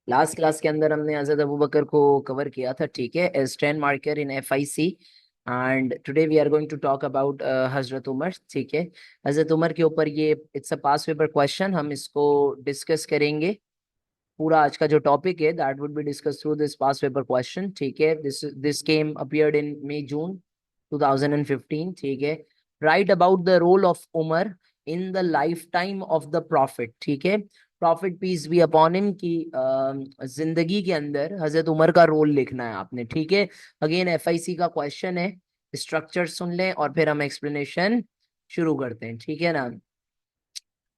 Last class के अंदर हमने हजरत अबू बकर को कवर किया था, ठीक है, as 10 marker in FIC। And today we are going to talk about Hazrat Umar, ठीक है। हजरत उमर के ऊपर ये it's a past paper question, हम इसको डिस्कस करेंगे। पूरा आज का जो टॉपिक है that would be discuss through this pass paper question, ठीक है। दिस केम अपीयर्ड इन मई जून 2015, ठीक है। Write about the role of Umar in the life time of the prophet, ठीक है। Prophet peace be upon him की जिंदगी के अंदर हजरत उमर का रोल लिखना है आपने, ठीक है। अगेन FIC का क्वेश्चन है, स्ट्रक्चर सुन लें और फिर हम एक्सप्लेनेशन शुरू करते हैं, ठीक है ना।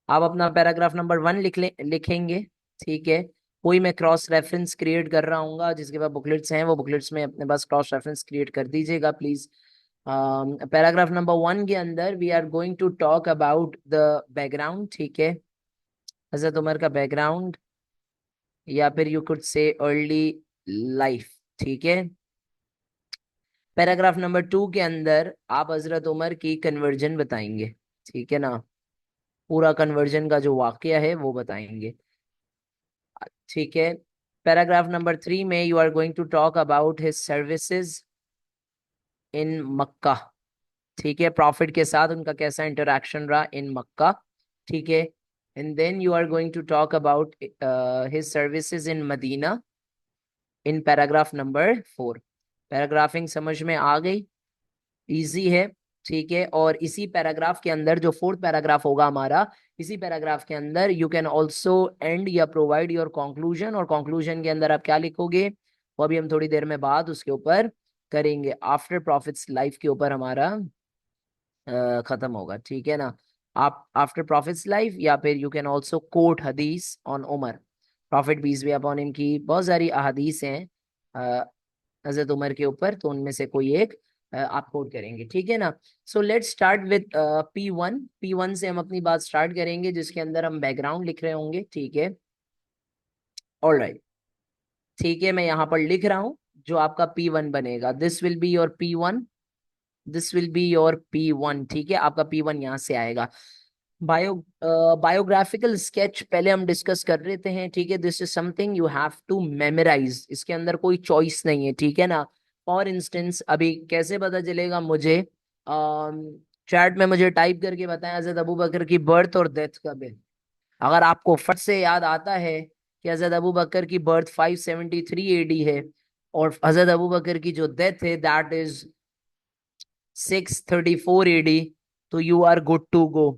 आप अपना पैराग्राफ नंबर 1 लिखेंगे, ठीक है। कोई मैं क्रॉस रेफरेंस क्रिएट कर रहा हूँ, जिसके पास बुकलेट्स हैं वो बुकलेट्स में अपने पास क्रॉस रेफरेंस क्रिएट कर दीजिएगा प्लीज। पैराग्राफ नंबर 1 के अंदर we are going to talk about the background, ठीक है। हजरत उमर का बैकग्राउंड, या फिर you could say early life, ठीक है। पैराग्राफ नंबर 2 के अंदर आप हजरत उमर की कन्वर्जन बताएंगे, ठीक है ना। पूरा कन्वर्जन का जो वाकया है वो बताएंगे, ठीक है। पैराग्राफ नंबर 3 में you are going to talk about his services in Mecca, ठीक है। प्रॉफिट के साथ उनका कैसा इंटरेक्शन रहा इन मक्का, ठीक है। And then you are going to talk about his services in Medina in paragraph number 4। Paragraphing समझ में आ गई? इजी है, ठीक है। और इसी पैराग्राफ के अंदर जो फोर्थ पैराग्राफ होगा हमारा, इसी पैराग्राफ के अंदर यू कैन ऑल्सो एंड या प्रोवाइड योर कंक्लूजन, और कंक्लूजन के अंदर आप क्या लिखोगे वो अभी हम थोड़ी देर में बाद उसके ऊपर करेंगे। आफ्टर प्रॉफिट्स लाइफ के ऊपर हमारा खत्म होगा, ठीक है ना। आप आफ्टर प्रॉफिट्स लाइफ, या फिर यू कैन ऑल्सो कोट हदीस ऑन उमर, प्रॉफिट बीस वी अपॉन हिम की बहुत सारी अहादीस हैं हजरत उमर के ऊपर, तो उनमें से कोई एक आप कोट करेंगे, ठीक है ना। So let's start with P1 से हम अपनी बात स्टार्ट करेंगे, जिसके अंदर हम बैकग्राउंड लिख रहे होंगे, ठीक है। ऑलराइट, ठीक है, मैं यहाँ पर लिख रहा हूँ जो आपका P1 बनेगा। This will be your P1, this will be your P1, ठीक है। आपका P1 यहाँ से आएगा। बायो बायोग्राफिकल स्केच पहले हम डिस्कस कर रहे थे हैं, ठीक है। This is something you have to memorise, इसके अंदर कोई चॉइस नहीं है, ठीक है ना। फॉर इंस्टेंस अभी कैसे पता चलेगा मुझे, चैट में मुझे टाइप करके बताएं हजरत अबू बकर की बर्थ और डेथ कब है। अगर आपको फट से याद आता है कि हजरत अबू बकर की बर्थ 573 AD है और हजरत अबू बकर की जो डेथ है दैट इज 634 AD, तो you are good to go.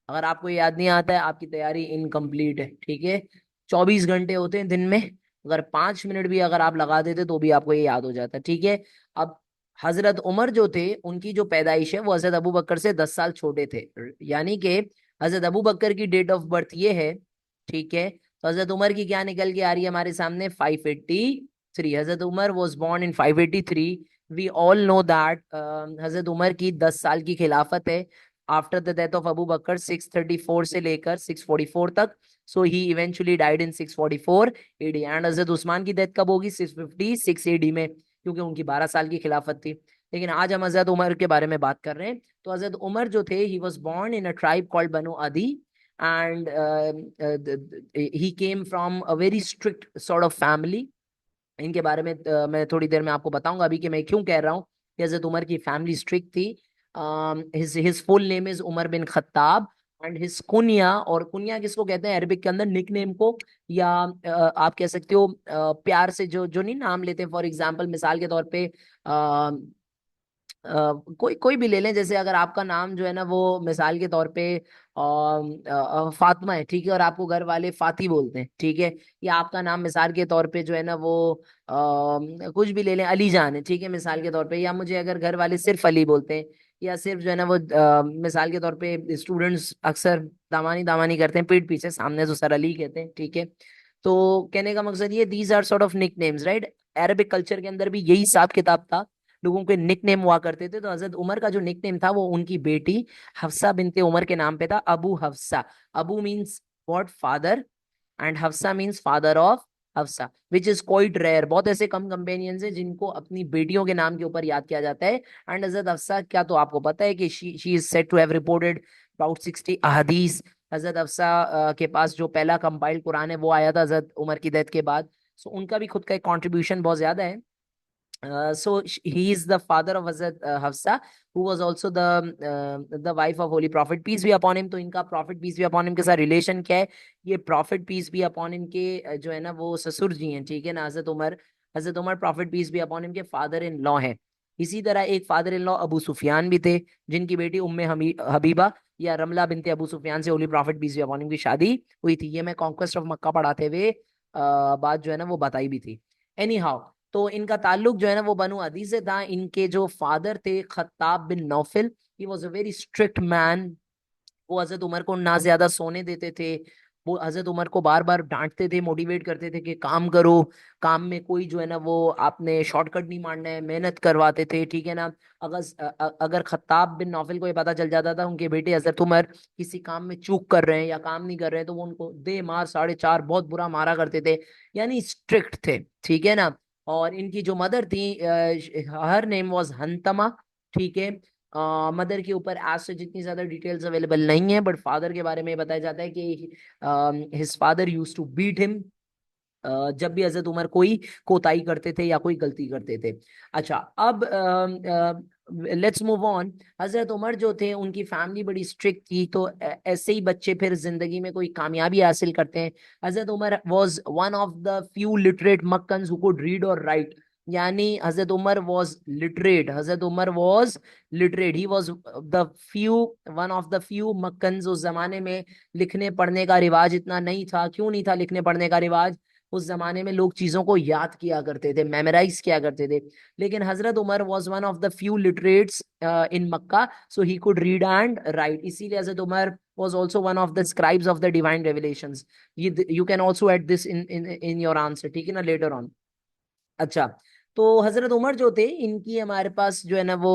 अगर आपको याद नहीं आता है आपकी तैयारी इनकम्प्लीट है, ठीक है। 24 घंटे होते हैं दिन में, अगर 5 मिनट भी अगर आप लगा देते तो भी आपको ये याद हो जाता, ठीक है। अब हजरत उमर जो थे उनकी जो पैदाइश है वो हजरत अबू बकर से 10 साल छोटे थे, यानी कि हजरत अबू बकर की डेट ऑफ बर्थ ये है, ठीक है। तो हजरत उमर की क्या निकल के आ रही है हमारे सामने, 583। हजरत Umar was born in 583। We all know that हजरत उमर की 10 साल की खिलाफत है after the death of Abu Bakr, 634 से लेकर 644 तक। So he eventually died in 644 AD। And हजरत उस्मान की डेथ कब होगी, 656 AD में, क्योंकि उनकी 12 साल की खिलाफत थी। लेकिन आज हम हजरत उमर के बारे में बात कर रहे हैं। तो हजरत उमर जो थे, he was born in a tribe called Banu Adi, and he came from a very strict sort of family. इनके बारे में मैं थोड़ी देर में आपको बताऊंगा अभी कि मैं क्यों कह रहा हूँ कि हजरत उमर की फैमिली स्ट्रिक्ट थी। His full name is Umar bin Khattab, and his कुनिया, और कुनिया किसको कहते हैं अरबिक के अंदर, निक नेम को, या आप कह सकते हो प्यार से जो जो नहीं नाम लेते हैं। फॉर एग्जाम्पल मिसाल के तौर पे कोई कोई भी ले लें, जैसे अगर आपका नाम जो है ना वो मिसाल के तौर पे फातिमा है, ठीक है, और आपको घर वाले फाती बोलते हैं, ठीक है। या आपका नाम मिसाल के तौर पे जो है ना वो कुछ भी ले लें, अली जान है, ठीक है, मिसाल के तौर पे। या मुझे अगर घर वाले सिर्फ अली बोलते हैं, या सिर्फ जो है ना वो मिसाल के तौर पे स्टूडेंट्स अक्सर दामानी दामानी करते हैं पीठ पीछे, सामने तो सर अली कहते हैं, ठीक है। तो कहने का मकसद ये, these are sort of nick names, right. Arabic culture के अंदर भी यही हिसाब किताब था, लोगों के निक नेम हुआ करते थे। तो हजरत उमर का जो निक नेम था वो उनकी बेटी हफ्सा बिनते उमर के नाम पे था, Abu Hafsa. Abu means what, father, and Hafsa means father of Hafsa, which is quite rare. बहुत ऐसे कम कंपेनियंस हैं जिनको अपनी बेटियों के नाम के ऊपर याद किया जाता है। एंड हजरत हफ्सा क्या तो आपको पता है कि she is said to have reported about 60 अहदीस, हजरत हफ्सा के पास जो पहला कंपाइल्ड कुरान है वो आया था हजरत उमर की डेथ के बाद। सो उनका भी खुद का एक कंट्रीब्यूशन बहुत ज्यादा है। He is the father of Hazrat Hafsa, who was also the wife of Holy Prophet peace be upon him। तो इनका Prophet peace be upon him के साथ रिलेशन क्या है? ये Prophet peace be upon him के जो है ना वो ससुर जी हैं, ठीक है ना, Hazrat Umar Prophet peace be upon him के फादर इन लॉ हैं। इसी तरह एक father in law Abu Sufyan भी थे, जिनकी बेटी उम्मे हबीबा या रमला बिनते अबू सुफियान से holy prophet peace be upon him की शादी हुई थी। ये मैं कॉन्क्वेस्ट ऑफ मक्का पढ़ाते हुए बात जो है ना वो बताई भी थी। एनी हाउ, तो इनका ताल्लुक जो है ना वो बनु अदी से था। इनके जो फादर थे Khattab bin Nufayl, he was a very strict man. वो हजरत उमर को ना ज्यादा सोने देते थे। वो हजरत उमर को बार बार डांटते थे, मोटिवेट करते थे कि काम करो, काम में कोई जो है ना वो आपने शॉर्टकट नहीं मारना है, मेहनत करवाते थे, ठीक है ना। अगर खत्ताब बिन नौफिल को ये पता चल जाता था उनके बेटे हजरत उमर किसी काम में चूक कर रहे हैं या काम नहीं कर रहे हैं, तो वो उनको दे मार साढ़े चार बहुत बुरा मारा करते थे, यानी स्ट्रिक्ट थे, ठीक है ना। और इनकी जो मदर थी, हर नेम वाज हंतमा, ठीक है। मदर के ऊपर आज से जितनी ज्यादा डिटेल्स अवेलेबल नहीं है, बट फादर के बारे में बताया जाता है कि his father use to beat him जब भी हजरत उमर कोई कोताही करते थे या कोई गलती करते थे। अच्छा, अब let's move on. Hazrat Umar जो थे उनकी फैमिली बड़ी स्ट्रिक्ट थी, तो ऐसे ही बच्चे फिर जिंदगी में कोई कामयाबी हासिल करते हैं। हजरत Umar was one of the few literate Meccans who could read और राइट, यानी हजरत उमर वाज लिटरेट, हजरत Umar was literate, he was the few one of the few Meccans. उस जमाने में लिखने पढ़ने का रिवाज इतना नहीं था। क्यों नहीं था लिखने पढ़ने का रिवाज? उस जमाने में लोग चीजों को याद किया करते थे, मेमोराइज किया करते थे। लेकिन Hazrat Umar was one of the few literates in Mecca, so he could read and write. इसीलिए Hazrat Umar was also one of the scribes of the divine revelations। you can also add this in your answer, ठीक है ना, later on। अच्छा, तो Hazrat Umar जो थे इनकी हमारे पास जो है ना वो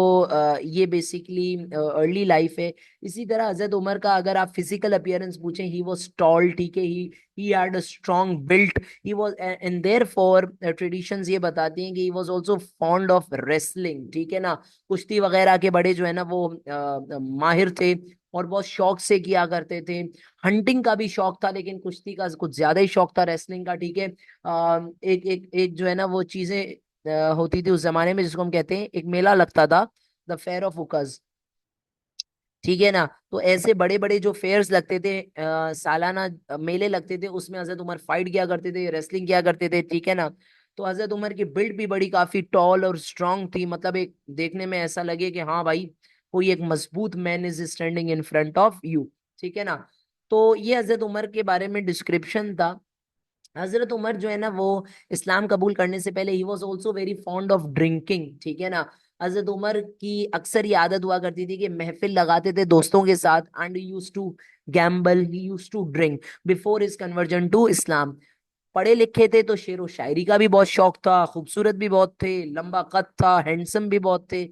ये बेसिकली अर्ली लाइफ है। इसी तरह हजरत उमर का अगर आप फिजिकल अपीयरेंस पूछें, ही वाज टॉल, ठीक है, he had a strong built, he was and therefore traditions ये बताती हैं कि ही was also fond of wrestling, ठीक है ना। कुश्ती वगैरह के बड़े जो है ना वो माहिर थे और बहुत शौक से किया करते थे। हंटिंग का भी शौक था, लेकिन कुश्ती का कुछ ज्यादा ही शौक था, रेसलिंग का, ठीक है। एक एक एक जो है ना वो चीजें होती थी उस जमाने में, जिसको हम कहते हैं, एक मेला लगता था, द फेयर ऑफ उकज, ठीक है ना। तो ऐसे बड़े बड़े जो फेयर्स लगते थे, सालाना मेले लगते थे, उसमें हजरत उमर फाइट किया करते थे, रेसलिंग किया करते थे, ठीक है ना। तो हजरत उमर की बिल्ड भी बड़ी काफी टॉल और स्ट्रांग थी, मतलब एक देखने में ऐसा लगे कि हाँ भाई, कोई एक मजबूत man is standing in front of you, ठीक है ना। तो ये हजरत उमर के बारे में डिस्क्रिप्शन था। हजरत उमर जो है ना वो इस्लाम कबूल करने से पहले he was also very fond of drinking, ठीक है ना। हजरत उमर की अक्सर ये आदत हुआ करती थी कि महफिल लगाते थे दोस्तों के साथ, and use to gamble, he use to drink before his conversion to Islam. पढ़े लिखे थे तो शेर व शायरी का भी बहुत शौक था, खूबसूरत भी बहुत थे, लंबा कद था, हैंडसम भी बहुत थे।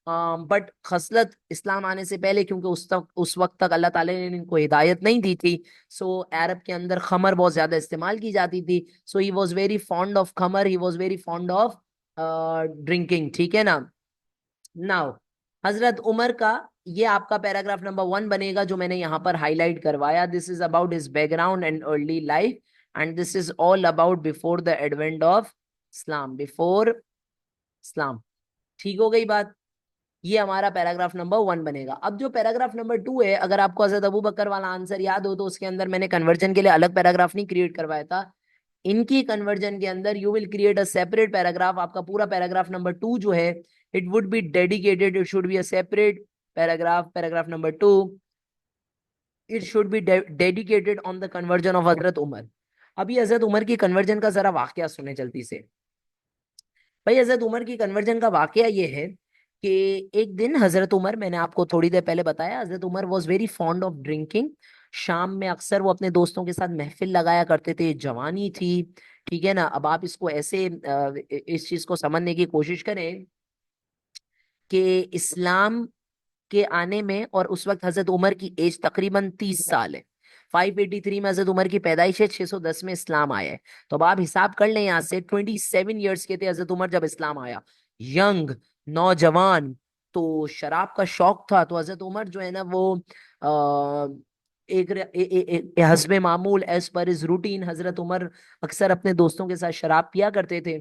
बट खसलत इस्लाम आने से पहले, क्योंकि उस वक्त तक अल्लाह ताला ने इनको हिदायत नहीं दी थी, सो अरब के अंदर खमर बहुत ज्यादा इस्तेमाल की जाती थी। So he was very fond of खमर, he was very fond of drinking, ठीक है ना। नाउ, हजरत उमर का ये आपका पैराग्राफ नंबर 1 बनेगा जो मैंने यहाँ पर हाईलाइट करवाया। This is about his background and early life, and this is all about before the advent of Islam, before Islam. ठीक हो गई बात? ये हमारा पैराग्राफ नंबर 1 बनेगा। अब जो पैराग्राफ नंबर 2 है, अगर आपको हजरत अबू बकर वाला आंसर याद हो, तो उसके अंदर मैंने कन्वर्जन के लिए अलग पैराग्राफ नहीं क्रिएट करवाया था। इनकी कन्वर्जन के अंदर you will create a separate paragraph. आपका पूरा पैराग्राफ नंबर 2 जो है, it would be dedicated, it should be a separate paragraph, paragraph number 2, it should be dedicated on the conversion of हजरत उमर। अभी हजरत उमर की कन्वर्जन का जरा वाकया सुने जल्दी से। भाई, हजरत उमर की कन्वर्जन का वाकया ये है कि एक दिन हजरत उमर, मैंने आपको थोड़ी देर पहले बताया, Hazrat Umar was very fond of drinking. शाम में अक्सर वो अपने दोस्तों के साथ महफिल लगाया करते थे, जवानी थी, ठीक है ना। अब आप इसको ऐसे इस चीज को समझने की कोशिश करें कि इस्लाम के आने में, और उस वक्त हजरत उमर की एज तकरीबन 30 साल है। 583 में हजरत उमर की पैदाइश है, 610 में इस्लाम आया है। तो अब आप हिसाब कर लें, यहाँ से 27 ईयर्स के थे हजरत उमर जब इस्लाम आया, यंग, नौजवान। तो शराब का शौक था, तो हजरत उमर जो है ना वो एक हस्बे मामूल एज पर इज रूटीन हजरत उमर अक्सर अपने दोस्तों के साथ शराब पिया करते थे।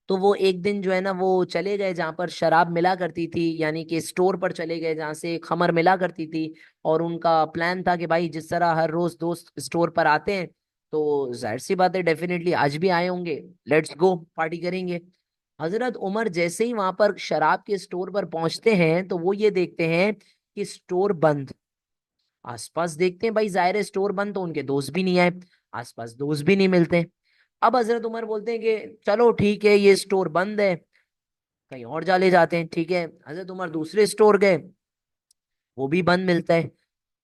तो वो एक दिन जो है ना वो चले गए जहाँ पर शराब मिला करती थी, यानी कि स्टोर पर चले गए जहाँ से खमर मिला करती थी। और उनका प्लान था कि भाई जिस तरह हर रोज दोस्त स्टोर पर आते हैं, तो जाहिर सी बात है डेफिनेटली आज भी आए होंगे, लेट्स गो पार्टी करेंगे। हजरत उमर जैसे ही वहां पर शराब के स्टोर पर पहुंचते हैं तो वो ये देखते हैं कि स्टोर बंद। आसपास देखते हैं, भाई जाहिर है स्टोर बंद, तो उनके दोस्त भी नहीं आए, आसपास दोस्त भी नहीं मिलते। अब हजरत उमर बोलते हैं कि चलो ठीक है ये स्टोर बंद है, कहीं और जाले जाते हैं। ठीक है, हजरत उमर दूसरे स्टोर गए, वो भी बंद मिलता है,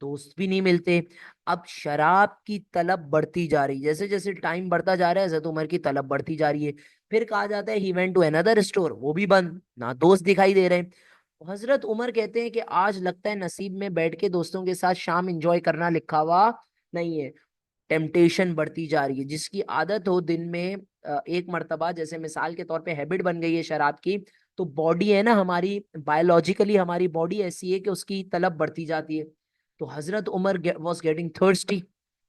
दोस्त भी नहीं मिलते। अब शराब की तलब बढ़ती जा रही, जैसे जैसे टाइम बढ़ता जा रहा है हजरत उमर की तलब बढ़ती जा रही है। फिर कहा जाता है he went to another store, वो भी बंद, ना दोस्त दिखाई दे रहे हैं। हजरत उमर कहते हैं कि आज लगता है नसीब में बैठ के दोस्तों के साथ शाम एंजॉय करना लिखा हुआ नहीं है। टेम्पटेशन बढ़ती जा रही है, जिसकी आदत हो दिन में एक मर्तबा, जैसे मिसाल के तौर पे हैबिट बन गई है शराब की, तो बॉडी है ना हमारी, बायोलॉजिकली हमारी बॉडी ऐसी है कि उसकी तलब बढ़ती जाती है। तो Hazrat Umar was getting thirsty,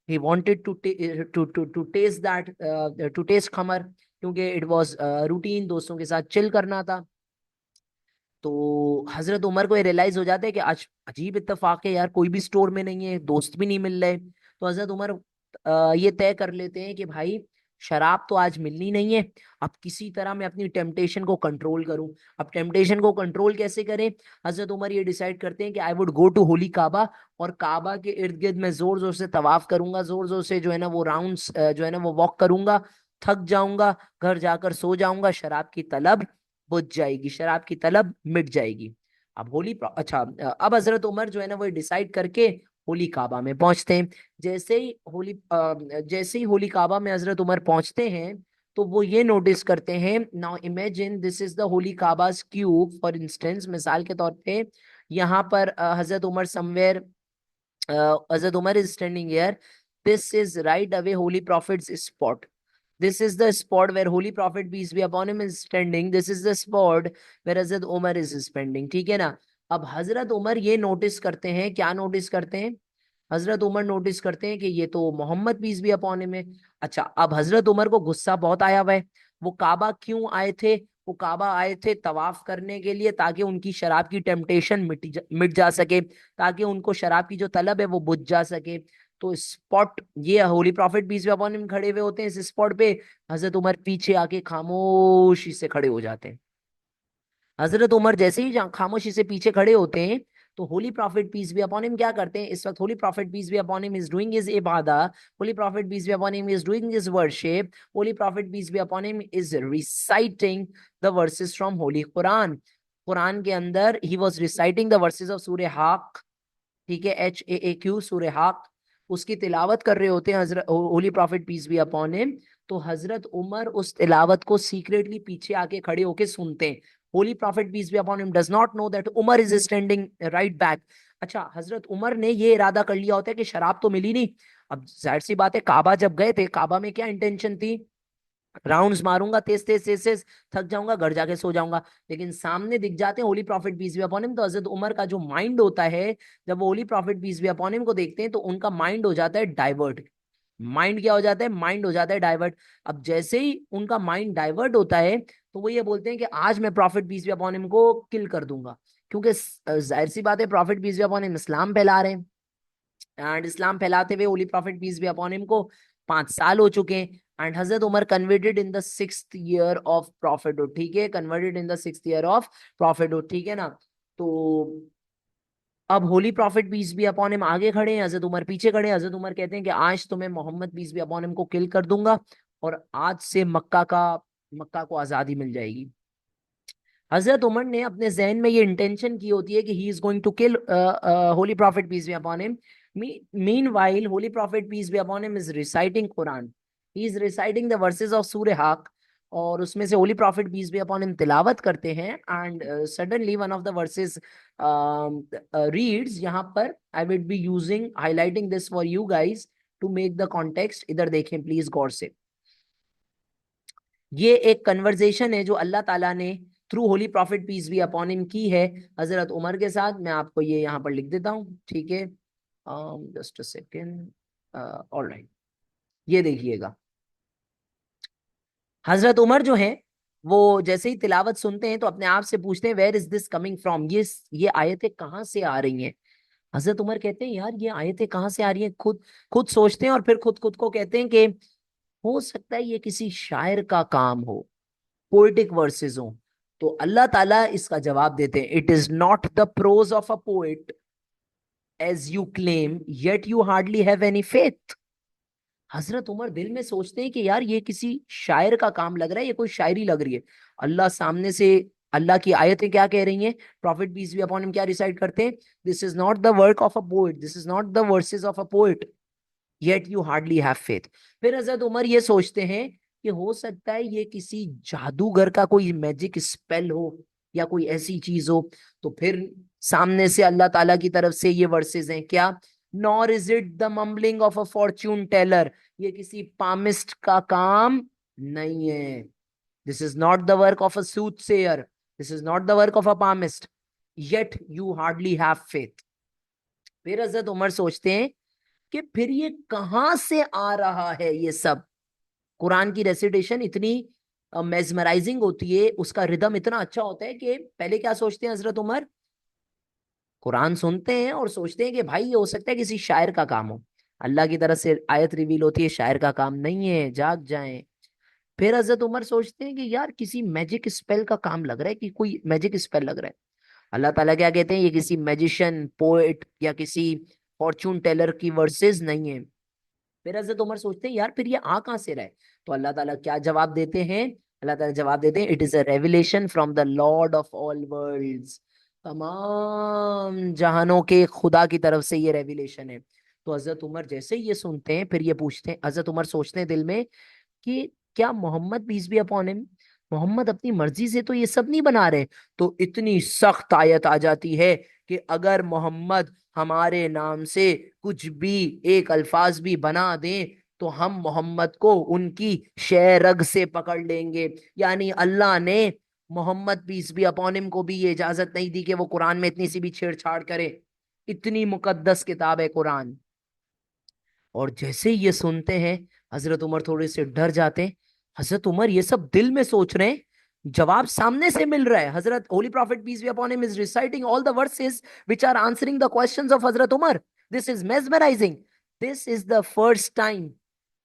he wanted to taste that, to taste खमर, क्योंकि इट वॉज रूटीन दोस्तों के साथ चिल करना था। तो हजरत उमर को ये रियलाइज हो जाता है कि आज अजीब इत्तेफाक है यार, कोई भी स्टोर में नहीं है, दोस्त भी नहीं मिल रहे। तो हजरत उमर ये तय कर लेते हैं कि भाई शराब तो आज मिलनी नहीं है, अब किसी तरह मैं अपनी टेम्पटेशन को कंट्रोल करूं। अब टेम्पटेशन को कंट्रोल कैसे करें? हजरत उमर ये डिसाइड करते हैं कि I would go to holy Kaaba, और काबा के इर्द गिर्द मैं जोर जोर से तवाफ करूंगा, जोर जोर से जो है ना वो राउंड्स जो है ना वो वॉक करूंगा, थक जाऊंगा, घर जाकर सो जाऊंगा, शराब की तलब बुझ जाएगी, शराब की तलब मिट जाएगी। अब अच्छा, अब हजरत उमर जो है ना वो डिसाइड करके होली काबा में पहुंचते हैं। जैसे ही होली काबा में हजरत उमर पहुंचते हैं, तो वो ये नोटिस करते हैं, now imagine this is the holy Kaaba's cube for instance, मिसाल के तौर पे यहाँ पर हजरत Umar somewhere, Hazrat Umar is standing here, this is right away holy prophet's spot, this is the spot where holy prophet peace be upon him is standing, this is the spot where Hazrat Umar is spending। ठीक है ना? अब हजरत उमर ये notice करते हैं, क्या notice करते हैं? हजरत उमर नोटिस करते हैं कि ये तो Mohammad piece be upon him है। अच्छा, अब हजरत उमर को गुस्सा बहुत आया हुआ है। वो काबा क्यों आए थे? वो काबा आए थे तवाफ करने के लिए, ताकि उनकी शराब की टेम्पटेशन मिट जा सके, ताकि उनको शराब की जो तलब है वो बुझ जा सके। तो स्पॉट, ये Holi prophet peace be upon him खड़े हुए होते हैं इस स्पॉट पे, हजरत उमर पीछे आके खामोशी से खड़े हो जाते हैं। हजरत उमर जैसे ही खामोशी से पीछे खड़े होते हैं, तो holy prophet peace be upon him क्या करते हैं? इस वक्त holy prophet peace be upon him is doing his इबादा, holy prophet peace be upon him is doing his worship, holy prophet peace be upon him is reciting the verses from holy Quran. Quran के अंदर he was reciting the verses of सूरह हाक, ठीक है, HAAQ, सूरह हाक, उसकी तिलावत कर रहे होते हैं Hazrat holy prophet peace be upon him. तो हजरत उमर उस तिलावत को सीक्रेटली पीछे आके खड़े होके सुनते हैं। Holy prophet peace be upon him does not know that Umar is standing right back. अच्छा, हजरत उमर ने ये इरादा कर लिया होता है कि शराब तो मिली नहीं। अब जाहिर सी बात है, काबा जब गए थे, काबा में क्या इंटेंशन थी? राउंड्स मारूंगा तेज तेज तेज तेज, थक जाऊंगा, घर जाके सो जाऊंगा। लेकिन सामने दिख जाते हैं holy prophet peace be upon him, तो हजरत उमर का जो माइंड होता है, जब वो Holi prophet peace be upon him को देखते हैं, तो उनका माइंड हो जाता है डाइवर्ट। माइंड क्या हो जाता है? माइंड हो जाता है डाइवर्ट। अब जैसे ही उनका माइंड डाइवर्ट होता है, तो वो ये बोलते हैं कि आज मैं prophet peace be upon him को किल कर दूंगा, क्योंकि जाहिर सी बात है prophet peace be upon him Islam फैला रहे हैं, एंड इस्लाम फैलाते हुए holy prophet peace be upon him को 5 साल हो चुके हैं। And Hazrat Umar converted in the 6th year of prophethood, ठीक है, converted in the 6th year of prophethood, ठीक है ना? तो अब holy prophet peace be upon him आगे खड़े हैं, हजरत उमर पीछे खड़े हैं। हजरत उमर कहते हैं कि आज तो मैं Muhammad piece be upon him को किल कर दूंगा, और आज से मक्का को आजादी मिल जाएगी। हजरत उमर ने अपने जहन में ये इंटेंशन की होती है कि he is going to kill holy prophet peace be upon him. Meanwhile holy prophet peace be upon him is reciting Quran, he is reciting the verses of सूरह हाक, और उसमें से holy prophet peace be upon him तिलावत करते हैं। And suddenly one of the verses reads, यहाँ पर I will be using highlighting this for you guys to make the context, इधर देखें प्लीज गौर से। ये एक कन्वर्जेशन है जो अल्लाह ताला ने through Holi prophet peace be upon him की है हजरत उमर के साथ। मैं आपको ये यहाँ पर लिख देता हूँ, ठीक है। Just a second. ऑलराइट, ये देखिएगा, हजरत उमर जो है वो जैसे ही तिलावत सुनते हैं तो अपने आप से पूछते हैं where is this coming from, ये आयतें कहाँ से आ रही हैं। हजरत उमर कहते हैं यार ये आयतें कहाँ से आ रही हैं, खुद खुद सोचते हैं और फिर खुद खुद को कहते हैं कि हो सकता है ये किसी शायर का काम हो, पोएटिक वर्सेस हो। तो अल्लाह ताला इसका जवाब देते हैं, it is not the prose of a poet as you claim yet you hardly have any faith. Hazrat Umar दिल में सोचते हैं कि यार ये किसी शायर का काम लग रहा है, ये कोई शायरी लग रही है। अल्लाह सामने से, अल्लाह की आयतें क्या कह रही हैं, prophet peace be upon him क्या रिसाइट करते हैं, this is not the work of a poet, this is not the verses of a poet, yet you hardly have faith. फिर हजरत उमर ये सोचते हैं कि हो सकता है ये किसी जादूगर का कोई मैजिक स्पेल हो या कोई ऐसी चीज हो। तो फिर सामने से अल्लाह ताला की तरफ से ये वर्सेस हैं क्या, nor is it the mumbling of a fortune teller, ये किसी पामिस्ट का काम नहीं है, this is not the work of a soothsayer, this is not the work of a palmist, yet you hardly have faith. फिर हजरत उमर सोचते हैं कि फिर ये कहां से आ रहा है ये सब। कुरान की रेसिटेशन इतनी मेजमराइजिंग होती है, उसका रिदम इतना अच्छा होता है कि पहले क्या सोचते हैं हजरत उमर, कुरान सुनते हैं और सोचते हैं कि भाई ये हो सकता है किसी शायर का काम हो। अल्लाह की तरफ से आयत रिवील होती है शायर का काम नहीं है, जाग जाएं। फिर हजरत उमर सोचते हैं कि यार किसी मैजिक स्पेल का काम लग रहा है, कि कोई मैजिक स्पेल लग रहा है। अल्लाह ताला क्या कहते हैं, ये किसी मैजिशियन पोएट या किसी फॉर्चून टेलर की वर्सेस नहीं है। फिर हजरत उमर सोचते हैं यार फिर ये आ कहां से रहा है। तो अल्लाह ताला क्या जवाब देते हैं, अल्लाह ताला जवाब देते हैं, it is a revelation from the lord of all worlds, तमाम जहानों के खुदा की तरफ से ये रेवलेशन है। तो हजरत उमर जैसे ही ये सुनते हैं फिर ये पूछते हैं, हजरत उमर सोचते हैं दिल में कि क्या Muhammad peace be upon him, Muhammad अपनी मर्जी से तो ये सब नहीं बना रहे। तो इतनी सख्त आयत आ जाती है कि अगर मोहम्मद हमारे नाम से कुछ भी एक अल्फाज भी बना दें तो हम मोहम्मद को उनकी शेरग से पकड़ लेंगे। यानी अल्लाह ने Muhammad peace be upon him को भी ये इजाजत नहीं दी कि वो कुरान में इतनी सी भी छेड़छाड़ करे। इतनी मुकद्दस किताब है कुरान। और जैसे ही ये सुनते हैं हजरत उमर थोड़े से डर जाते हैं। हजरत उमर ये सब दिल में सोच रहे हैं, जवाब सामने से मिल रहा है। हजरत holy prophet peace be upon him is reciting all the verses which are answering the questions of हजरत Umar. This is mesmerising. This is the first time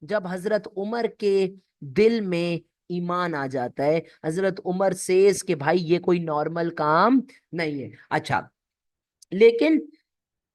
जब हजरत उमर के दिल में ईमान आ जाता है। हजरत उमर सेज कि भाई ये कोई नॉर्मल काम नहीं है। अच्छा, लेकिन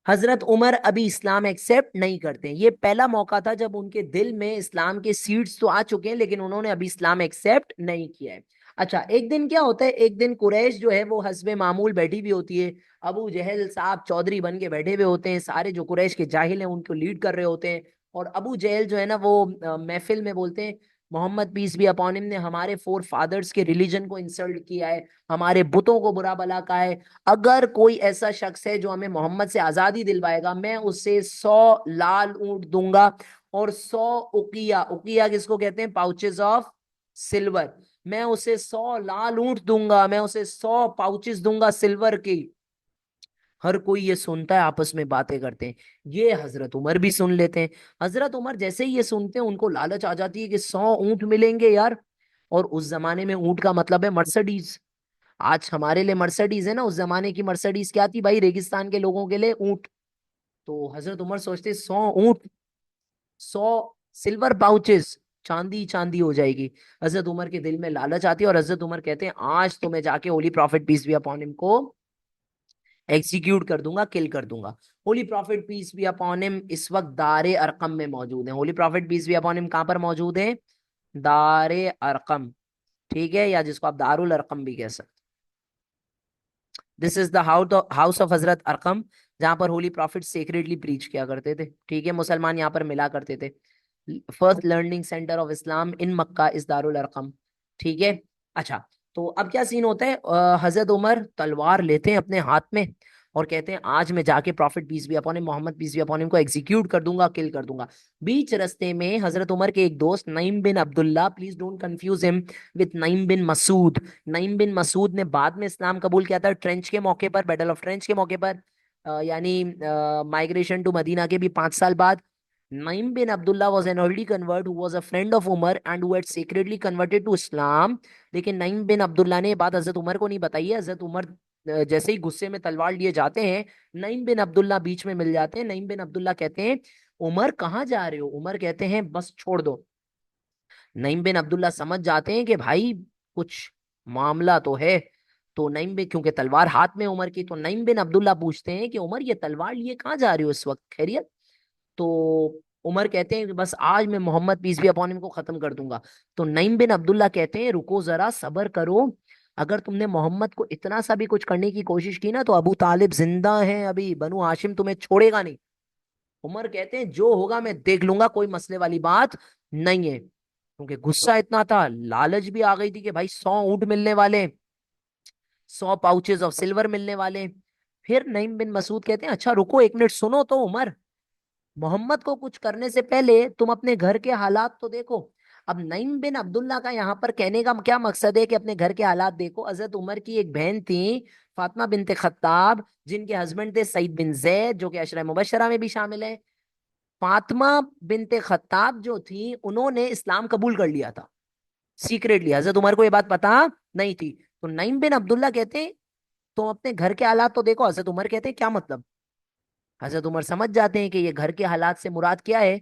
हजरत उमर अभी इस्लाम एक्सेप्ट नहीं करते। ये पहला मौका था जब उनके दिल में इस्लाम के सीड्स तो आ चुके हैं लेकिन उन्होंने अभी इस्लाम एक्सेप्ट नहीं किया है। अच्छा, एक दिन क्या होता है, एक दिन कुरैश जो है वो हस्बे मामूल बैठी भी होती है। अबू जहल साहब चौधरी बन के बैठे हुए होते हैं, सारे जो कुरैश के जाहिल हैं उनको लीड कर रहे होते हैं। और अबू जहल जो है ना वो महफिल में बोलते हैं, Muhammad peace be upon him ने हमारे फोर फादर्स के रिलीजन को इंसल्ट किया है, हमारे बुतों को बुरा भला कहा है। अगर कोई ऐसा शख्स है जो हमें मोहम्मद से आजादी दिलवाएगा मैं उसे 100 लाल ऊंट दूंगा और 100 उकिया, उकिया किसको कहते हैं, पाउचेस ऑफ सिल्वर, मैं उसे 100 लाल ऊंट दूंगा, मैं उसे 100 पाउचेस दूंगा सिल्वर की। हर कोई ये सुनता है, आपस में बातें करते हैं। ये हजरत उमर भी सुन लेते हैं। हजरत उमर जैसे ही ये सुनते हैं उनको लालच आ जाती है कि 100 ऊंट मिलेंगे यार। और उस जमाने में ऊंट का मतलब है मर्सिडीज। आज हमारे लिए मर्सिडीज है ना, उस जमाने की मर्सिडीज क्या थी भाई, रेगिस्तान के लोगों के लिए ऊंट। तो हजरत उमर सोचते 100 ऊंट, 100 सिल्वर पाउचेस, चांदी चांदी हो जाएगी। हजरत उमर के दिल में लालच आती है और हजरत उमर कहते हैं आज तो मैं जाके holy prophet peace be upon him को एग्जीक्यूट कर दूंगा, किल कर दूंगा। Holy prophet peace be upon him इस वक्त दारे अरकम में मौजूद है। Holy prophet peace be upon him कहां पर मौजूद है, दारे अरकम, ठीक है, या जिसको आप दारुल अरकम भी कह सकते। This is the house of Hazrat Arkham, जहां पर होली प्रॉफिट सेक्रेटली प्रीच किया करते थे। ठीक है, मुसलमान यहाँ पर मिला करते थे। First learning centre of Islam in Mecca is Darul Arkham. ठीक है। अच्छा, तो अब क्या सीन होता है, हजरत उमर तलवार लेते हैं अपने हाथ में और कहते हैं आज मैं जाके profit peace be upon him, Mohammad piece be upon him को एग्जीक्यूट कर दूंगा, किल कर दूंगा। बीच रास्ते में हजरत उमर के एक दोस्त Nuaim bin Abdullah, please don't confuse him with Nuaim bin Masud. Nuaim bin Masud ने बाद में इस्लाम कबूल किया था ट्रेंच के मौके पर, बैटल ऑफ ट्रेंच के मौके पर। यानी माइग्रेशन टू मदीना के भी 5 साल बाद, Nuaim bin Abdullah was an early convert who was a friend of Umar and who had secretly converted to Islam. लेकिन नईम बिन अब्दुल्ला ने ये बात हजरत उमर को नहीं बताई है। हजरत उमर जैसे ही गुस्से में तलवार लिए जाते हैं, नईम बिन अब्दुल्ला बीच में मिल जाते हैं। नईम बिन अब्दुल्ला कहते हैं, उमर कहाँ जा रहे हो? उमर कहते हैं बस छोड़ दो। नईम बिन अब्दुल्ला समझ जाते हैं कि भाई कुछ मामला तो है। तो नईम बिन, क्योंकि तलवार हाथ में उमर की, तो नईम बिन अब्दुल्ला पूछते हैं कि उमर ये तलवार लिए कहाँ जा रहे हो इस वक्त, खैरियत? तो उमर कहते हैं कि बस आज मैं Muhammad peace be upon him को खत्म कर दूंगा। तो नईम बिन अब्दुल्ला कहते हैं रुको जरा, सबर करो। अगर तुमने मोहम्मद को इतना सा भी कुछ करने की कोशिश की ना, तो अबू तालिब जिंदा है अभी, बनु हाशिम तुम्हें छोड़ेगा नहीं। उमर कहते हैं जो होगा मैं देख लूंगा, कोई मसले वाली बात नहीं है। क्योंकि गुस्सा इतना था, लालच भी आ गई थी कि भाई 100 ऊंट मिलने वाले, 100 पाउचेस ऑफ सिल्वर मिलने वाले। फिर नईम बिन मसूद कहते हैं अच्छा रुको, 1 मिनट सुनो तो उमर, मोहम्मद को कुछ करने से पहले तुम अपने घर के हालात तो देखो। अब नईम बिन अब्दुल्ला का यहाँ पर कहने का क्या मकसद है कि अपने घर के हालात देखो? हजरत उमर की एक बहन थी, फातिमा बिनते खत्ताब, जिनके हस्बैंड थे सईद बिन जैद, जो कि अशरा मुबशरा में भी शामिल है। फातिमा बिनते खत्ताब जो थी, उन्होंने इस्लाम कबूल कर लिया था सीक्रेटली। हजरत उमर को ये बात पता नहीं थी। तो नईम बिन अब्दुल्ला कहते हैं तुम अपने घर के हालात तो देखो। हजरत उमर कहते हैं क्या मतलब? हजरत उमर समझ जाते हैं कि ये घर के हालात से मुराद क्या है।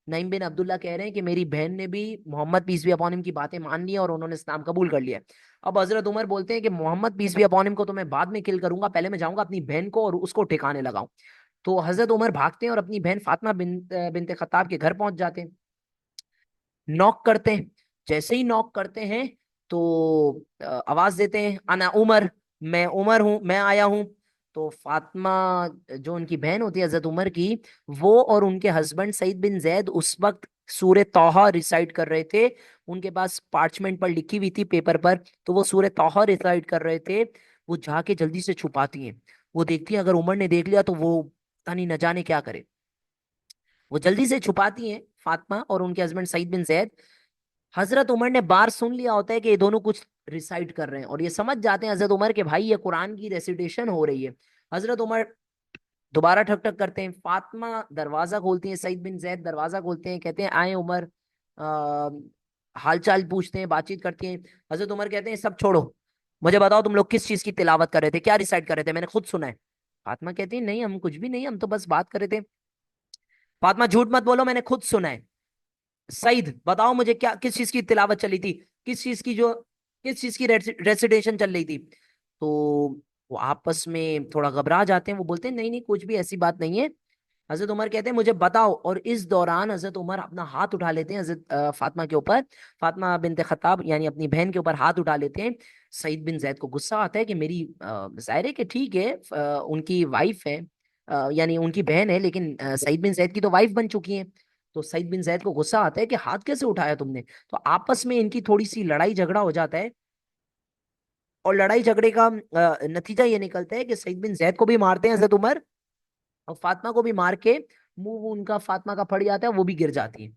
नईम बिन अब्दुल्ला कह रहे हैं कि मेरी बहन ने भी Muhammad peace be upon him की बातें मान ली है और उन्होंने इस्लाम कबूल कर लिया है। अब हजरत उमर बोलते हैं कि Muhammad peace be upon him को तो मैं बाद में किल करूंगा, पहले मैं जाऊंगा अपनी बहन को और उसको ठिकाने लगाऊं। तो हजरत उमर भागते हैं और अपनी बहन फातिमा बिनते खत्ताब के घर पहुंच जाते हैं। नॉक करते हैं। जैसे ही नॉक करते हैं तो आवाज देते हैं अना उमर, मैं उमर हूं, मैं आया हूं। तो फातिमा, जो उनकी बहन होती है हजरत उमर की, वो और उनके हस्बैंड सईद बिन जैद उस वक्त सूरह तौहा रिसाइट कर रहे थे। उनके पास पार्चमेंट पर लिखी हुई थी, पेपर पर, तो वो सूरह तौहा रिसाइट कर रहे थे। वो जाके जल्दी से छुपाती हैं। वो देखती हैं अगर उमर ने देख लिया तो वो पता नहीं न जाने क्या करे। वो जल्दी से छुपाती हैं, फातिमा और उनके हस्बैंड सईद बिन जैद। हजरत उमर ने बार सुन लिया होता है कि ये दोनों कुछ रिसाइट कर रहे हैं, और ये समझ जाते हैं हजरत उमर के भाई ये कुरान की रेसिटेशन हो रही है। हजरत उमर दोबारा ठक ठक करते हैं। फातिमा दरवाजा खोलती है, सईद बिन जैद दरवाजा खोलते हैं, कहते हैं आए उमर। आ, हालचाल पूछते हैं, बातचीत करती हैं। हजरत उमर कहते हैं सब छोड़ो, मुझे बताओ तुम लोग किस चीज की तिलावत कर रहे थे, क्या रिसाइट कर रहे थे, मैंने खुद सुना है। फातिमा कहती है नहीं, हम कुछ भी नहीं, हम तो बस बात कर रहे थे। फातिमा झूठ मत बोलो, मैंने खुद सुना है। सईद बताओ मुझे क्या, किस चीज की तिलावत चली थी, किस चीज की जो, किस चीज की रेसिडेशन चल रही थी? तो वो आपस में थोड़ा घबरा जाते हैं। वो बोलते हैं नहीं नहीं, कुछ भी ऐसी बात नहीं है। हजरत उमर कहते हैं मुझे बताओ, और इस दौरान हजरत उमर अपना हाथ उठा लेते हैं हजरत फातिमा के ऊपर, फातिमा बिनते खत्ताब यानी अपनी बहन के ऊपर हाथ उठा लेते हैं। सईद बिन जैद को गुस्सा आता है कि मेरी जाहिर है कि ठीक है, उनकी वाइफ है, यानी उनकी बहन है, लेकिन सईद बिन जैद की तो वाइफ बन चुकी है। तो सईद बिन जैद को गुस्सा आता है कि हाथ कैसे उठाया तुमने। तो आपस में इनकी थोड़ी सी लड़ाई झगड़ा हो जाता है। और लड़ाई झगड़े का नतीजा ये निकलता है कि सईद बिन जैद को भी मारते हैं हजरत उमर, और फातिमा को भी मार के मुंह उनका फातिमा का फट जाता है, वो भी गिर जाती है।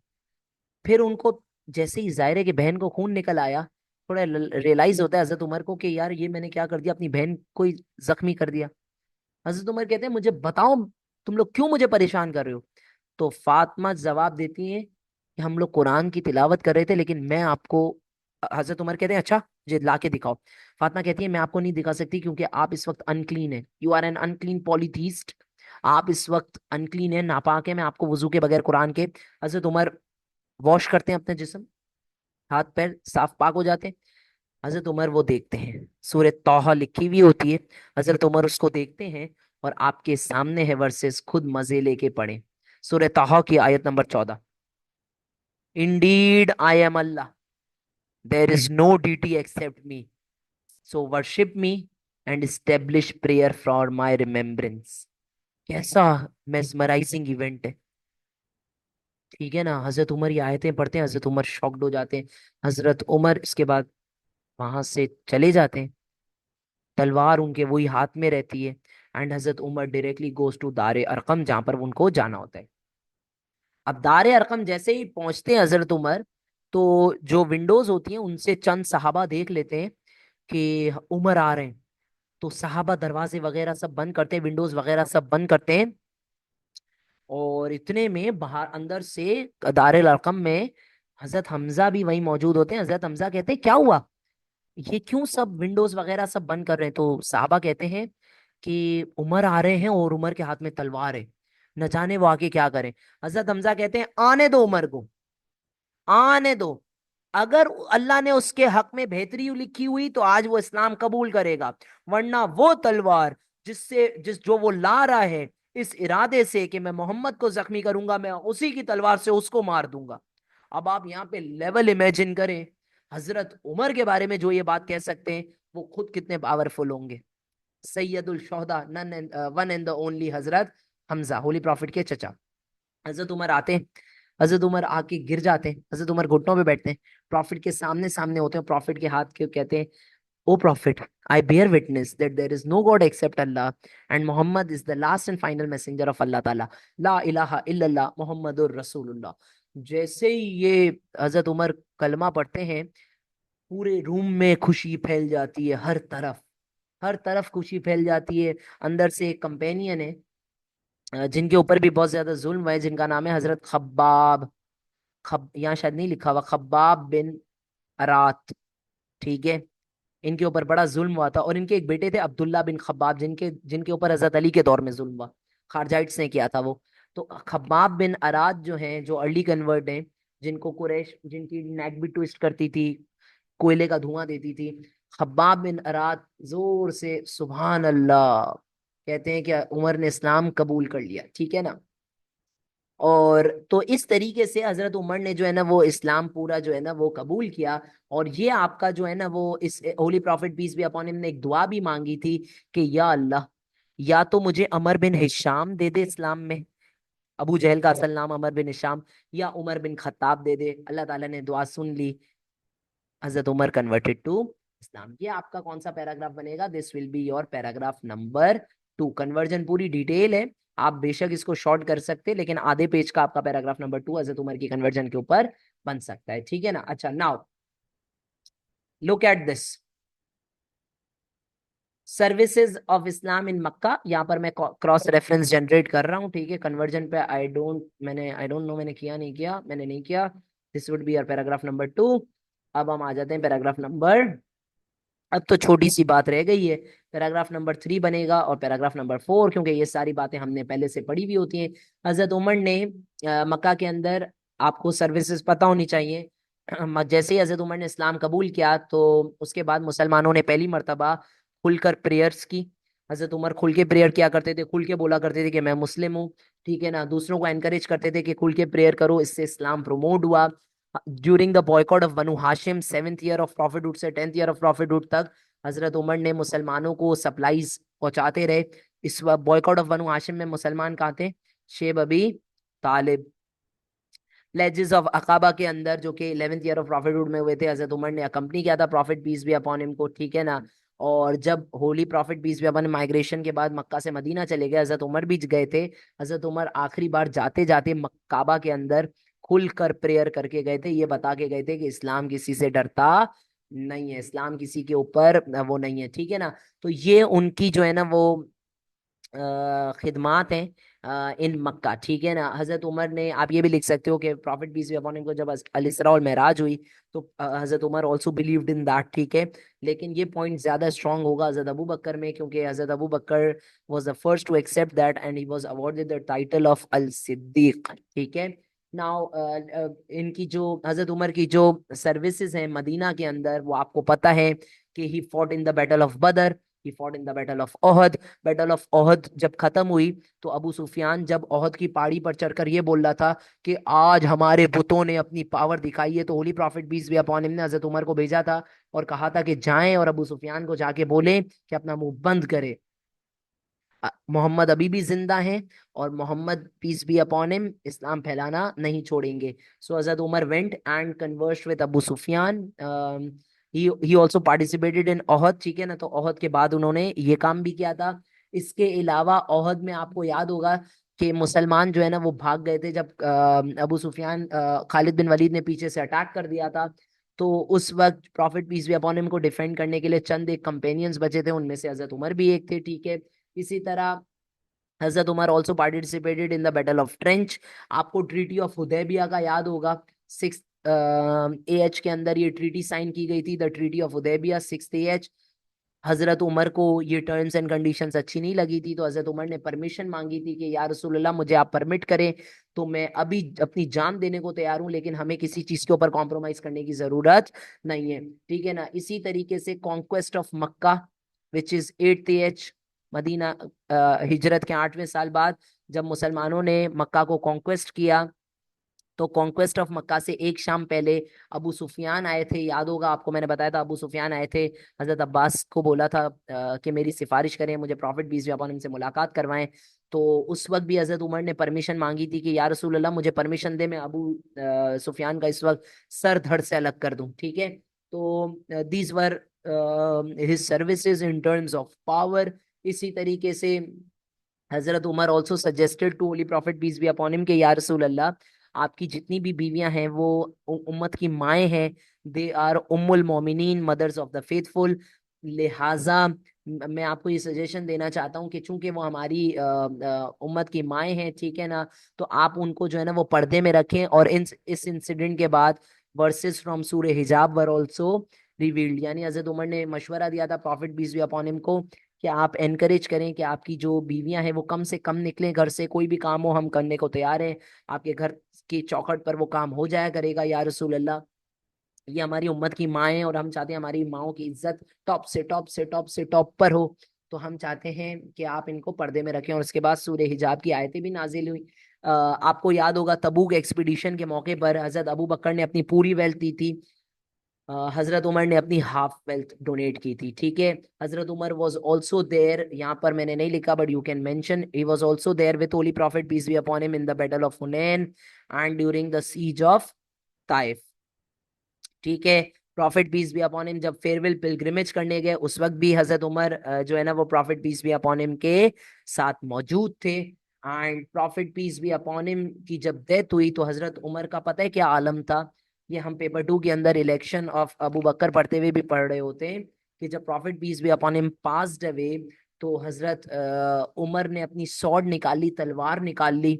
फिर उनको जैसे ही जायरे की बहन को खून निकल आया, थोड़ा रियलाइज होता है हजरत उमर को कि यार ये मैंने क्या कर दिया, अपनी बहन को ही जख्मी कर दिया। हजरत उमर कहते हैं मुझे बताओ तुम लोग क्यों मुझे परेशान कर रहे हो? तो फातिमा जवाब देती है कि हम लोग कुरान की तिलावत कर रहे थे, लेकिन मैं आपको, हजरत उमर कहते हैं अच्छा मुझे ला के दिखाओ। फातिमा कहती है मैं आपको नहीं दिखा सकती क्योंकि आप इस वक्त अनक्लीन है, you are an unclean polytheist. आप इस वक्त अनक्लीन है, नापाक है, मैं आपको वजू के बगैर कुरान के। हजरत उमर वॉश करते हैं अपने जिस्म, हाथ पैर साफ पाक हो जाते हैं। हजरत उमर वो देखते हैं, सूरह तौहा लिखी हुई होती है। हजरत उमर उसको देखते हैं और आपके सामने है वर्सेस, खुद मजे लेके पढ़े। सूरह तौहा की आयत number 14, indeed I am Allah, there is no deity except me, so worship me and establish prayer for my remembrance. कैसा मेस्मराइजिंग इवेंट है, ठीक है ना? हजरत उमर ये आयतें पढ़ते हैं, हजरत उमर शॉक्ड हो जाते हैं। हजरत उमर इसके बाद वहां से चले जाते हैं, तलवार उनके वही हाथ में रहती है। And Hazrat Umar directly goes to दारे अरकम, जहां पर उनको जाना होता है। अब दारे अरकम जैसे ही पहुंचते हैं हजरत उमर, तो जो विंडोज होती हैं उनसे चंद सहाबा देख लेते हैं कि उमर आ रहे हैं। तो सहाबा दरवाजे वगैरह सब बंद करते हैं, विंडोज वगैरह सब बंद करते हैं। और इतने में बाहर अंदर से दारुल अरकम में हजरत हमजा भी वहीं मौजूद होते हैं। हजरत हमजा कहते हैं क्या हुआ, ये क्यों सब विंडोज वगैरह सब बंद कर रहे हैं? तो साहबा कहते हैं कि उमर आ रहे हैं और उमर के हाथ में तलवार है, न जाने वो आके क्या करें। हजरत हमजा कहते हैं आने दो उमर को, आने दो। अगर अल्लाह ने उसके हक में बेहतरी लिखी हुई तो आज वो इस्लाम कबूल करेगा, वरना वो तलवार जिस जो वो ला रहा है इस इरादे से कि मैं मोहम्मद को जख्मी करूंगा, मैं उसी की तलवार से उसको मार दूंगा। अब आप यहाँ पे लेवल इमेजिन करें, हजरत उमर के बारे में जो ये बात कह सकते हैं वो खुद कितने पावरफुल होंगे। सैयदुल शोहदा, none one and the only हजरत हमजा, होली प्रॉफिट के चचा। हजरत उमर आते हैं, हजरत उमर आके गिर जाते हैं, हजरत उमर घुटनों पे बैठते हैं, प्रॉफिट के सामने सामने होते हैं, प्रॉफिट के हाथ के कहते हैं O prophet, I bear witness that there is no God except Allah and Muhammad is the last and final messenger of Allah ताला, ला इलाहा इल्लल्लाह मोहम्मदुर रसूलुल्लाह। जैसे ही ये हजरत उमर कलमा पढ़ते हैं, पूरे रूम में खुशी फैल जाती है, हर तरफ, हर तरफ खुशी फैल जाती है। अंदर से एक कंपेनियन है जिनके ऊपर भी बहुत ज्यादा जुल्म हुआ है, जिनका नाम है हजरत खब्बाब, यहाँ शायद नहीं लिखा हुआ, खब्बाब बिन अरात, ठीक है। इनके ऊपर बड़ा जुल्म हुआ था, और इनके एक बेटे थे अब्दुल्ला बिन खब्बाब, जिनके जिनके ऊपर हजरत अली के दौर में जुल्म हुआ, खारजाइट्स ने किया था वो। तो खब्बाब बिन अरात जो हैं, जो अर्ली कन्वर्ट हैं, जिनको कुरैश, जिनकी नेक भी ट्विस्ट करती थी, कोयले का धुआं देती थी, खब्बाब बिन अरात जोर से सुभान अल्लाह कहते हैं कि उमर ने इस्लाम कबूल कर लिया, ठीक है ना। और तो इस तरीके से हजरत उमर ने जो है ना वो इस्लाम पूरा जो है ना वो कबूल किया। और ये आपका जो है ना वो इस holy prophet peace be upon him ने एक दुआ भी मांगी थी कि या अल्लाह, या तो मुझे अमर बिन हिशाम दे दे इस्लाम में, अबू जहल का असल नाम अमर बिन हिशाम, या उमर बिन खत्ताब दे दे। अल्लाह ताला ने दुआ सुन ली, हजरत उमर कन्वर्टेड टू इस्लाम। ये आपका कौन सा पैराग्राफ बनेगा? This will be your paragraph number 2। Conversion पूरी डिटेल है, आप बेशक इसको शॉर्ट कर सकते हैं, लेकिन आधे पेज का आपका पैराग्राफ नंबर 2 हजरत उमर की कन्वर्जन के ऊपर बन सकता है, ठीक है ना। अच्छा, now look at this, services of Islam in Mecca. यहाँ पर मैं क्रॉस रेफरेंस जनरेट कर रहा हूँ, ठीक है। कन्वर्जन पे आई डोंट नो मैंने किया नहीं किया, मैंने नहीं किया। This would be your paragraph number 2। अब हम आ जाते हैं पैराग्राफ नंबर, अब तो छोटी सी बात रह गई है, पैराग्राफ नंबर 3 बनेगा और पैराग्राफ नंबर 4, क्योंकि ये सारी बातें हमने पहले से पढ़ी हुई होती हैं। हजरत उमर ने मक्का के अंदर, आपको सर्विसेज पता होनी चाहिए। जैसे ही हजरत उमर ने इस्लाम कबूल किया तो उसके बाद मुसलमानों ने पहली मर्तबा खुलकर प्रेयर्स की। हजरत उमर खुल के प्रेयर किया करते थे, खुल के बोला करते थे कि मैं मुस्लिम हूँ, ठीक है ना। दूसरों को एनकरेज करते थे कि खुल के प्रेयर करो, इससे इस्लाम प्रमोट हुआ। During the boycott of Banu Hashim, 7th year of prophethood से 10th ईयर ऑफ प्रॉफिटहुड तक, हजरत उमर ने मुसलमानों को सप्लाईज पहुंचाते रहे। इस बॉयकॉट ऑफ बनु हाशिम में मुसलमान कहाँ थे? शेब अबी तालिब। प्लेजेस ऑफ अकाबा के अंदर, जो कि 11th ईयर ऑफ प्रॉफिटहुड में हुए थे, हजरत उमर ने अकम्पनी किया था prophet peace be upon him को, ठीक है ना। और जब Holi prophet peace be upon migration के बाद मक्का से मदीना चले गए, हजरत उमर भी गए थे। हजरत उमर आखिरी बार जाते जाते काबा के अंदर खुल कर प्रेयर करके गए थे, ये बता के गए थे कि इस्लाम किसी से डरता नहीं है, इस्लाम किसी के ऊपर वो नहीं है, ठीक है ना। तो ये उनकी जो है ना वो खिदमात हैं इन मक्का, ठीक है ना। हजरत उमर ने, आप ये भी लिख सकते हो कि prophet peace be upon him को जब अल इसरा और मेराज हुई तो Hazrat Umar also believed in that, ठीक है। लेकिन ये पॉइंट ज्यादा स्ट्रांग होगा हजरत अबू बकर में, क्योंकि Hazrat Abu Bakr was the first to accept that and he was awarded the title of al Siddiq, ठीक है। नाउ इनकी जो हजरत उमर की जो सर्विसेज हैं मदीना के अंदर, वो आपको पता है कि he fought in the battle of Badr, he fought in the battle of Uhud. Battle of Uhud जब खत्म हुई तो अबू सुफियान जब ओहद की पहाड़ी पर चढ़कर ये बोल रहा था कि आज हमारे बुतों ने अपनी पावर दिखाई है, तो holy prophet peace be upon him ने हजरत उमर को भेजा था और कहा था कि जाएं और अबू सुफियान को जाके बोलें कि अपना मुंह बंद करे, मोहम्मद अभी भी जिंदा हैं और Muhammad peace be upon him इस्लाम फैलाना नहीं छोड़ेंगे। So Hazrat Umar went and conversed with Abu Sufyan, he also participated in Uhud, ठीक है ना। तो ओहद के बाद उन्होंने ये काम भी किया था। इसके अलावा ओहद में आपको याद होगा कि मुसलमान जो है ना वो भाग गए थे जब अबू सुफियान, खालिद बिन वलीद ने पीछे से अटैक कर दिया था। तो उस वक्त prophet peace be upon him को डिफेंड करने के लिए चंद एक कंपेनियंस बचे थे, उनमें से हजरत उमर भी एक थे, ठीक है। इसी तरह Hazrat Umar also participated in the battle of trench. आपको ट्रीटी ऑफ हुदैबिया का याद होगा, 6 AH के अंदर ये ट्रीटी साइन की गई थी, the treaty of Hudaibiya 6 AH। हजरत उमर को ये टर्म्स एंड कंडीशंस अच्छी नहीं लगी थी, तो हजरत उमर ने परमिशन मांगी थी कि या रसूलुल्लाह मुझे आप परमिट करें तो मैं अभी अपनी जान देने को तैयार हूं, लेकिन हमें किसी चीज के ऊपर कॉम्प्रोमाइज करने की जरूरत नहीं है, ठीक है ना। इसी तरीके से conquest of Mecca which is 8th AH, Medina हिजरत के 8वें साल बाद जब मुसलमानों ने मक्का को कॉन्क्वेस्ट किया, तो कॉन्क्वेस्ट ऑफ मक्का से एक शाम पहले अबू सुफियान आए थे, याद होगा आपको, मैंने बताया था अबू सुफियान आए थे, हजरत अब्बास को बोला था कि मेरी सिफारिश करें, मुझे प्रॉफिट बीस व्यापार से मुलाकात करवाएं। तो उस वक्त भी हजरत उमर ने परमिशन मांगी थी कि या रसूल अल्लाह मुझे परमिशन दे, मैं अबू सुफियान का इस वक्त सर धड़ से अलग कर दूं, ठीक है। तो these were his services in terms of power. इसी तरीके से Hazrat Umar also suggested to holy prophet peace be upon him के या रसूल अल्लाह आपकी जितनी भी बीवियां हैं वो उम्मत की माएँ हैं, दे आर उम्मुल मोमिनीन, मदर्स ऑफ द फेथफुल। लिहाजा मैं आपको ये सजेशन देना चाहता हूँ कि चूंकि वो हमारी उम्मत की माएँ हैं, ठीक है ना, तो आप उनको जो है ना वो पर्दे में रखें। और इस इंसिडेंट के बाद वर्सेस फ्रॉम सूरह हिजाब वर ऑल्सो रिवील्ड, यानी हजरत उमर ने मशवरा दिया था prophet peace be upon him को कि आप एनकरेज करें कि आपकी जो बीवियां हैं वो कम से कम निकलें घर से, कोई भी काम हो हम करने को तैयार हैं, आपके घर की चौखट पर वो काम हो जाया करेगा या रसूल अल्लाह। ये हमारी उम्मत की माँ है और हम चाहते हैं हमारी माओ की इज्जत टॉप से टॉप से टॉप से टॉप पर हो, तो हम चाहते हैं कि आप इनको पर्दे में रखें। और उसके बाद सूरह हिजाब की आयतें भी नाजिल हुई। आपको याद होगा तबूक एक्सपीडिशन के मौके पर हजरत अबू बकर ने अपनी पूरी वेल्थ दी थी, हजरत उमर ने अपनी हाफ वेल्थ डोनेट की थी, ठीक है। Hazrat Umar was also there, यहाँ पर मैंने नहीं लिखा but you can mention, he was also there with holy prophet peace be upon him in the battle of Hunayn and during the siege of Taif, ठीक है। Prophet peace be upon him जब farewell pilgrimage करने गए उस वक्त भी हजरत Umar जो है ना वो prophet peace be upon him के साथ मौजूद थे। And prophet peace be upon him की जब डेथ हुई तो हजरत उमर का पता है क्या आलम था, ये हम पेपर 2 के अंदर इलेक्शन ऑफ अबू बकर पढ़ते हुए भी पढ़ रहे होते हैं कि जब prophet peace be upon him passed away तो हजरत उमर ने अपनी सॉर्ड निकाली, तलवार निकाल ली।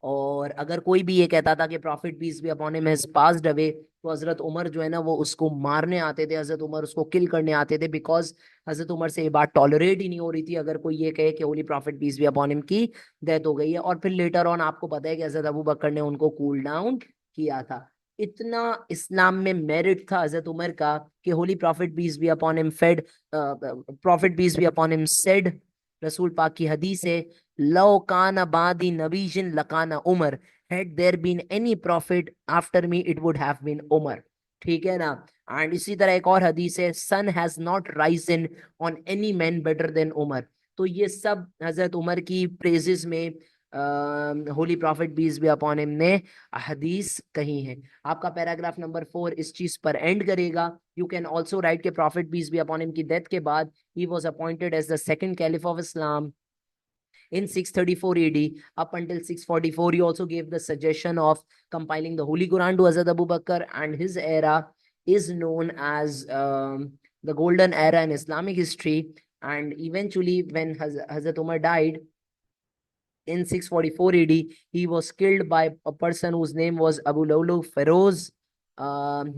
और अगर कोई भी ये कहता था कि prophet peace be upon him has passed away, तो हजरत उमर जो है ना वो उसको मारने आते थे, हजरत उमर उसको किल करने आते थे, बिकॉज हजरत उमर से ये बात टॉलरेट ही नहीं हो रही थी अगर कोई ये कहे कि holy prophet peace be upon him की डेथ हो गई है। और फिर लेटर ऑन आपको पता है कि हजरत अबू बकर ने उनको कूल डाउन किया था। इतना इस्लाम में मेरिट था हजरत उमर का कि holy prophet peace be upon him फेड, prophet peace be upon him said, रसूल पाक की हदीस है, लो कान बादी नबीजिन लकाना Umar, had there been any prophet after me it would have been Umar, ठीक है ना। एंड इसी तरह एक और हदीस है, sun has not risen on any man better than Umar. तो ये सब हजरत उमर की प्रेजेस में holy prophet peace be upon him ने हदीस कही है। आपका पैराग्राफ नंबर 4 इस चीज पर एंड करेगा। यू कैन ऑल्सो राइट के prophet peace be upon him की डेथ के बाद he was appointed as the second caliph of Islam in 634 AD. Up until 644, he also gave the suggestion of compiling the Holy Quran to Hazrat Abu Bakr, and his era is known as the golden era in Islamic history. And eventually, when Hazrat Umar died in 644 AD, he was killed by a person whose name was Abu Lulu Feroz.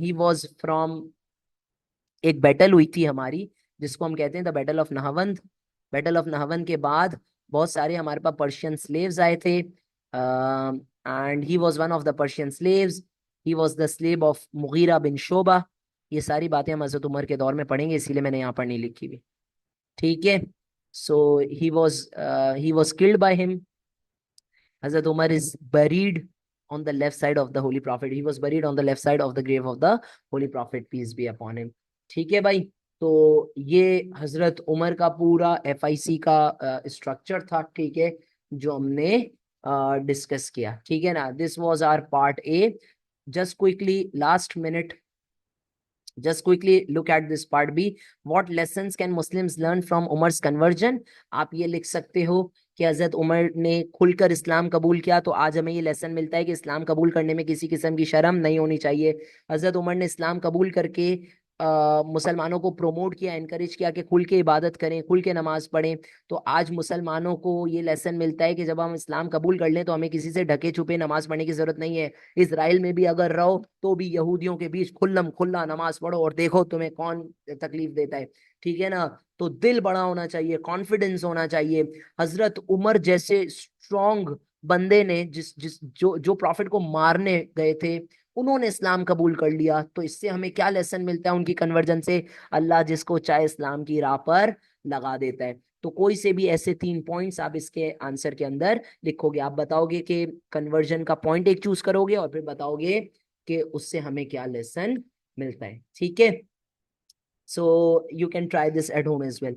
He was from, एक बैटल हुई थी हमारी जिसको हम कहते हैं the battle of Nahavand. Battle of Nahavand के बाद बहुत सारे हमारे पास पर्शियन स्लेव्स आए थे, and he was one of the Persian slaves, he was the slave of Mughira bin Shuba. ये सारी बातें हम हजरत उमर के दौर में पढ़ेंगे, इसीलिए मैंने यहाँ पर नहीं लिखी हुई, ठीक है। So he was killed by him. Hazrat Umar is buried on the left side of the Holy Prophet. He was buried on the left side of the grave of the Holy Prophet, peace be upon him. ठीक है भाई, तो ये हजरत उमर का पूरा FIC का structure था, ठीक है, जो हमने डिस्कस किया, ठीक है ना। This was our part A. Just quickly last minute, just quickly look at this part B. What lessons can Muslims learn from Umar's conversion? आप ये लिख सकते हो कि हजरत उमर ने खुलकर इस्लाम कबूल किया, तो आज हमें ये लेसन मिलता है कि इस्लाम कबूल करने में किसी किस्म की शर्म नहीं होनी चाहिए। हजरत उमर ने इस्लाम कबूल करके मुसलमानों को प्रोमोट किया, एनकरेज किया कि खुल के इबादत करें, खुल के नमाज पढ़ें। तो आज मुसलमानों को ये लेसन मिलता है कि जब हम इस्लाम कबूल कर लें तो हमें किसी से ढके छुपे नमाज पढ़ने की जरूरत नहीं है। इसराइल में भी अगर रहो तो भी यहूदियों के बीच खुल्लम खुल्ला नमाज पढ़ो और देखो तुम्हें कौन तकलीफ देता है। ठीक है ना। तो दिल बड़ा होना चाहिए, कॉन्फिडेंस होना चाहिए। हजरत उमर जैसे स्ट्रॉन्ग बंदे ने जिस जिस जो जो प्रॉफिट को मारने गए थे, उन्होंने इस्लाम कबूल कर लिया। तो इससे हमें क्या लेसन मिलता है उनकी कन्वर्जन से? अल्लाह जिसको चाहे इस्लाम की राह पर लगा देता है। तो कोई से भी ऐसे 3 पॉइंट्स आप इसके आंसर के अंदर लिखोगे। आप बताओगे कि कन्वर्जन का पॉइंट एक चूज करोगे और फिर बताओगे कि उससे हमें क्या लेसन मिलता है। ठीक है। So you can try this at home as well.